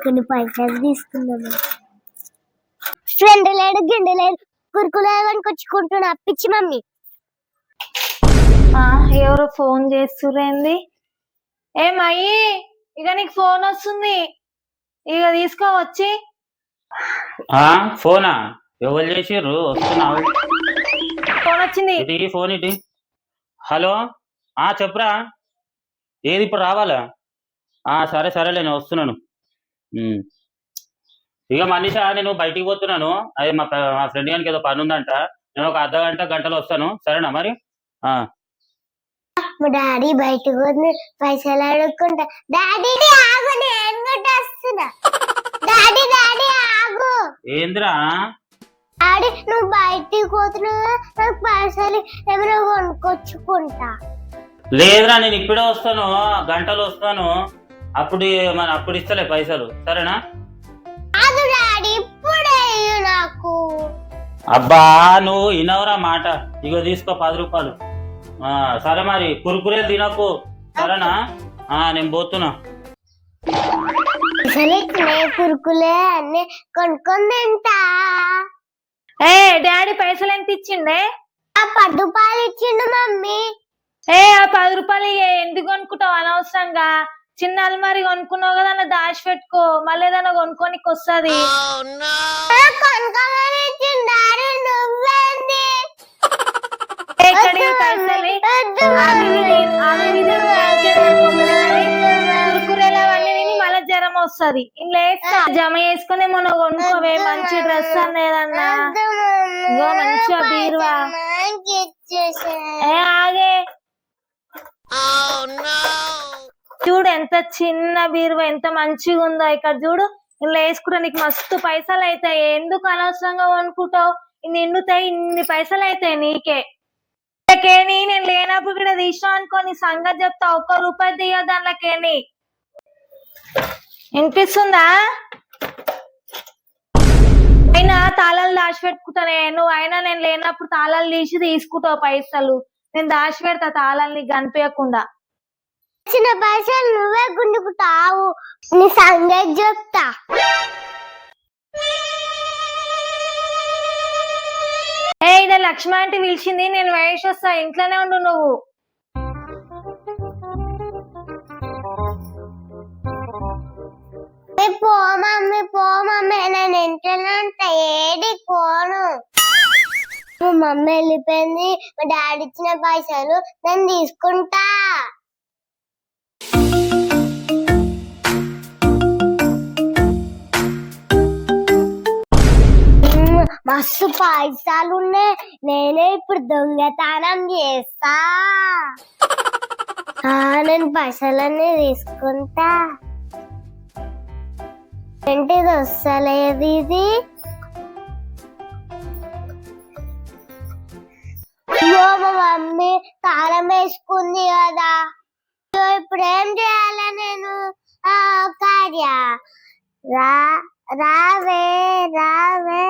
కొన్ని పైసలు తీసుకున్నాము. ఫ్రెండ్ లేడు గిండు లేడు కురుకులు కొనుక్కొచ్చుకుంటున్నా పిచ్చి మమ్మీ. ఎవరో ఫోన్ చేస్తురేంది? ఏమయ్యి ఇక నీకు ఫోన్ వస్తుంది, ఇక తీసుకోవచ్చి. ఫోనా? ఎవరు చేసిర్రు? వస్తున్నావు? ఫోన్ వచ్చింది. ఇటు ఫోన్ ఇటు. హలో, చెప్పురా. ఏది ఇప్పుడు రావాలా? సరే సరేలే, నేను వస్తున్నాను. ఇక మనీషా, నేను బయటికి పోతున్నాను. అదే మా ఫ్రెండ్ గారికి ఏదో పని ఉందంట. నేను ఒక అర్ధ గంటలో వస్తాను. సరేనా మరి? మా డాడీ బయటకు పోతుంది, పైసలు అడుక్కుంటా. డాడీ ఆగు, నేను కూడా వస్తున్నా. డాడీ డాడీ ఆగు. ఏంద్రా? డాడీ నువ్వు బయటికి పోతున్నావు, నాకు పైసలు ఏమైనా కొనుక్కొచ్చుకుంటా. లేదురా, నేను ఇప్పుడే వస్తాను, గంటలో వస్తాను. అప్పుడు ఇస్తలే పైసలు, సరేనా? అది డాడీ ఇప్పుడే నాకు. అబ్బా, నువ్వు ఇనవరా మాట. ఇగో తీసుకో 10 రూపాయలు. సరే మరి, కురుకురేలు తినకు, సరేనా? నేను పోతున్నా. కురుకులే అన్ని కొనుక్కొని తింటా. డాడీ పైసలు ఎంత ఇచ్చిండే? 10 రూపాయలు ఇచ్చిండు మమ్మీ. ఆ 10 రూపాయలు ఎందుకు కొనుక్కుంటావు అనవసరంగా? చిన్న అల్మారి కొనుక్కున్నావు కదా, అలా దాచి పెట్టుకో, మళ్ళీ ఏదైనా కొనుక్కోనికి వస్తుంది. మళ్ళీ జ్వరం వస్తుంది. ఇంట్లో జమ చేసుకుని మనం కొనుక్కోవే, మంచి డ్రెస్ అనేదన్నా, మంచిగా బీరువా. ఆగే, చూడు ఎంత చిన్న బీరువా, ఎంత మంచిగా ఉందో. ఇక్కడ చూడు, ఇలా వేసుకుంటా నీకు మస్తు పైసలు అవుతాయి. ఎందుకు అనవసరంగా కొనుక్కుంటావు? నిండుతాయి, ఇన్ని పైసలు అవుతాయి నీకే. నేను లేనప్పుడు కూడా తీసినావు అనుకో, నీ సంగతి చెప్తా. 1 రూపాయి తీయ దాంట్లోకేని. వినిపిస్తుందా? అయినా తాళాలు దాచిపెట్టుకుంటానే నువ్వు. అయినా నేను లేనప్పుడు తాళాలు తీసి తీసుకుంటావు పైసలు. నేను దాచిపెడతా తాళాలు నీకు కనిపించకుండా. చిన్న పైసలు నువ్వే గుండుకుంటావు, నీ సంగతి చెప్తా. ఇదే లక్ష్మి అంటే పిలిచింది, నేను వేసి వస్తా. ఇంట్లోనే ఉండు నువ్వు. పో మమ్మీ, నేను ఇంట్లోనే ఉంటా, ఏడి పోను. మా మమ్మీ వెళ్ళిపోయింది, మా డాడీ ఇచ్చిన పైసలు నేను తీసుకుంటా. మస్తు పైసలు ఉన్నాయి, నేనే ఇప్పుడు దొంగతనం చేస్తా. నేను పైసలన్నీ తీసుకుంటా. ఏంటిది వస్తలేదు? ఇది మా మమ్మీ తాళం వేసుకుంది కదా, ఇప్పుడు ఏం చేయాలి నేను? కార్య రావే రావే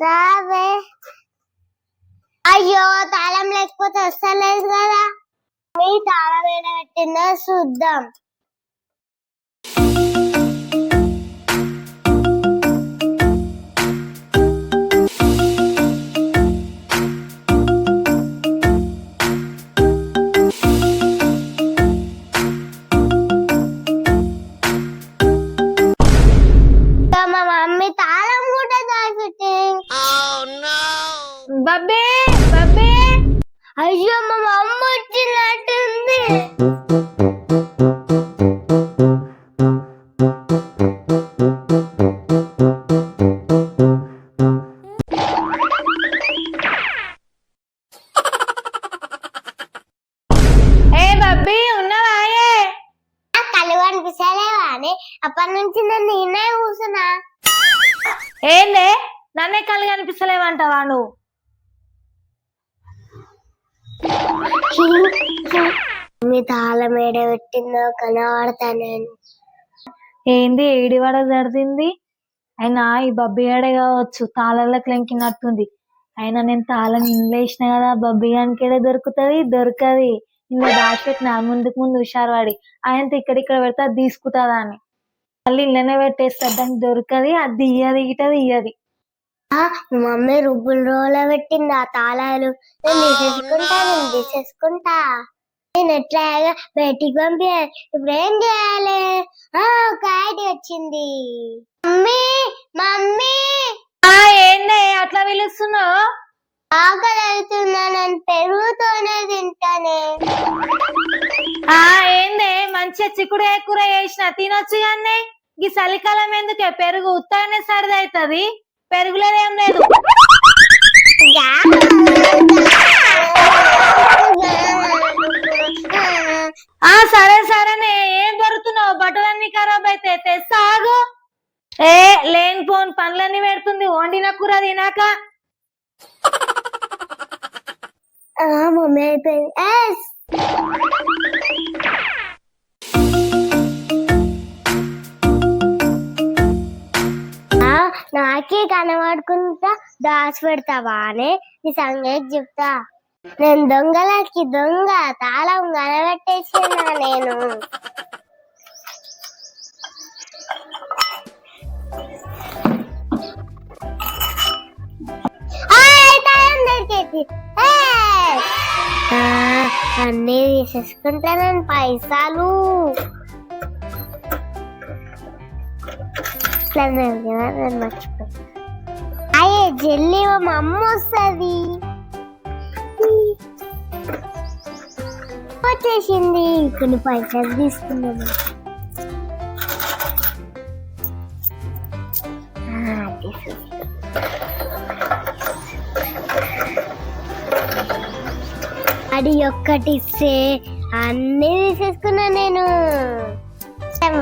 రావే. అయ్యో, తాళం లేకపోతే వస్తలేదు కదా. మీ తాళం ఏడబెట్టిందో చూద్దాం. మా మమ్మీ తాళం కూడా దాచిపెట్టింది. బబ్బే బబ్బే, అయ్యో మా మమ్మ వచ్చినట్టుంది. బబ్బీ ఉన్నావాయే? కళ్ళు కనిపిస్తలేవా అని అప్పటి నుంచి నేను నేనే కూర్చున్నా. ఏందే నన్నే కళ్ళు కనిపిస్తలేవంటావా నువ్వు? మీ తాళం ఏడబెట్టిందో కనబడతా నేను. ఏంది ఏడివాడ జరిగింది? అయినా ఈ బబ్బిగాడే కావచ్చు, తాళాలకు లెంకినట్టుంది. అయినా నేను తాళం ఇంట్లో వేసిన కదా, బబ్బిగానికి ఏడే దొరుకుతుంది? దొరకది. ఇందులో దాచిపెట్టిన ముందుకు ముందు హుషారు వాడి ఆయనతో ఇక్కడిక్కడ పెడితే అది తీసుకుంటుందా అని మళ్ళీ ఇంట్లోనే పెట్టేస్తారు దానికి దొరకది అది ఇయ్యది ఇటది ఇయ్యది. మా మమ్మీ రుబ్బుల రోల పెట్టింది ఆ తాళాలు. నేను తీసేసుకుంటా నేను ఎట్లాగా బయటికి పంపించాలి. ఇప్పుడు ఏం చేయాలి? ఒక ఐడియా వచ్చింది. మమ్మీ మమ్మీ ఏందే అట్లా పిలుస్తున్నావు? ఆకలి అవుతుందా? నేను పెరుగుతోనే తింటానే. ఏందే మంచిగా చిక్కుడుకాయ కూర చేసిన తినొచ్చు కానీ ఈ చలికాలం ఎందుకే పెరుగు ఉత్తగానే సరిదవుతుంది, పెరుగులేదేం లేదు. సరే సరేనే ఏం దొరుకుతున్నావు? బట్టలన్నీ ఖరాబ్ అయితే తెస్తాగు. లేనిపోని పనులన్నీ పెడుతుంది వండిన కూర తినాక. మమ్మీ అయిపోయింది. నాకే కనబడుకుంటా దాచి పెడతావా అని నీ సంగతి చెప్తా. నేను దొంగలకి దొంగ తాళం కనబెట్టేసినా నేను. అన్నీ తీసేసుకుంటానని పైసలు. మర్చిపోయి అయ్యే జల్లి మా అమ్మ వస్తుంది. వచ్చేసింది. కొన్ని పైసలు తీసుకున్నాను. అది ఒక్కటి ఇస్తే అన్ని తీసేసుకున్నా నేను.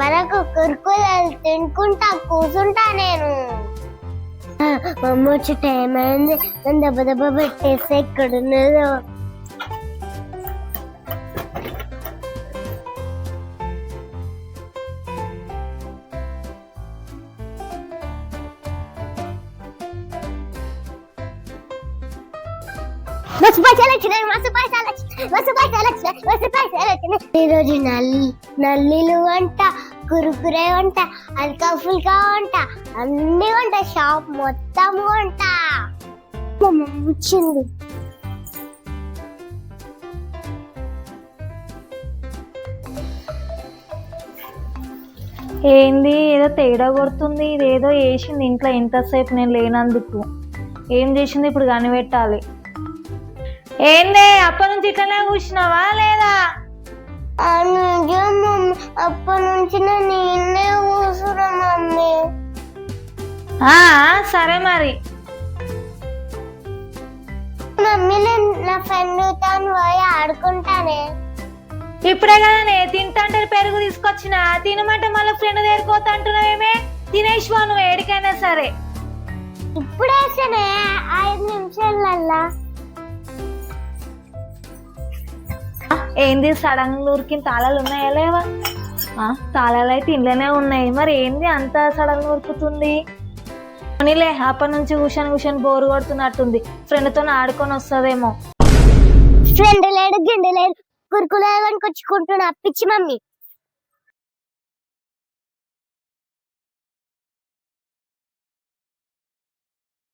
వరకు కురుకులు తినుకుంటా కూర్చుంటా నేను. మమ్మ వచ్చి టైం అయింది. నేను దెబ్బ దెబ్బ పెట్టేస్తే ఎక్కడున్నదో. ఈరోజు నల్లీలు వంట, కురుకురే వంట, అల్కా ఫుల్కా వంట, అన్ని వంట, షాప్ మొత్తం వంట. వచ్చింది. ఏంది ఏదో తేడా కొడుతుంది, ఇదేదో వేసింది ఇంట్లో ఎంతసేపు నేను లేనందుకు. ఏం చేసింది ఇప్పుడు కనిపెట్టాలి. ఏందే అప్పటి నుంచి ఇట్లనే కూర్చున్నావా లేదా? అప్పటి నుంచి నేనే కూర్చున్నా మమ్మీ. సరే మరి మమ్మీ నేను నా ఫ్రెండ్ తాను పోయి ఆడుకుంటానే. ఇప్పుడే కదనే తింటాంటే పెరుగు తీసుకొచ్చిన తినమంటే మళ్ళీ ఫ్రెండ్ దగ్గరికి అంటున్నావేమే? తినేసిపో నువ్వు ఏడికైనా సరే. ఇప్పుడేసనే 5 నిమిషాలల్లా. ఏంది సడన్ ఊరికి తాళాలు ఉన్నాయా లేవా? తాళాలు అయితే ఇంట్లోనే ఉన్నాయి. మరి ఏంది అంత సడన్ ఉరుకుతుంది? పోనీలే అప్పటి నుంచి కూర్చొని బోరు కొడుతున్నట్టుంది. ఫ్రెండ్ తో ఆడుకొని వస్తుందేమో. ఫ్రెండ్ లేడు గిండు లేదు కురుకులు కొనుకొచ్చుకుంటున్నా పిచ్చి మమ్మీ.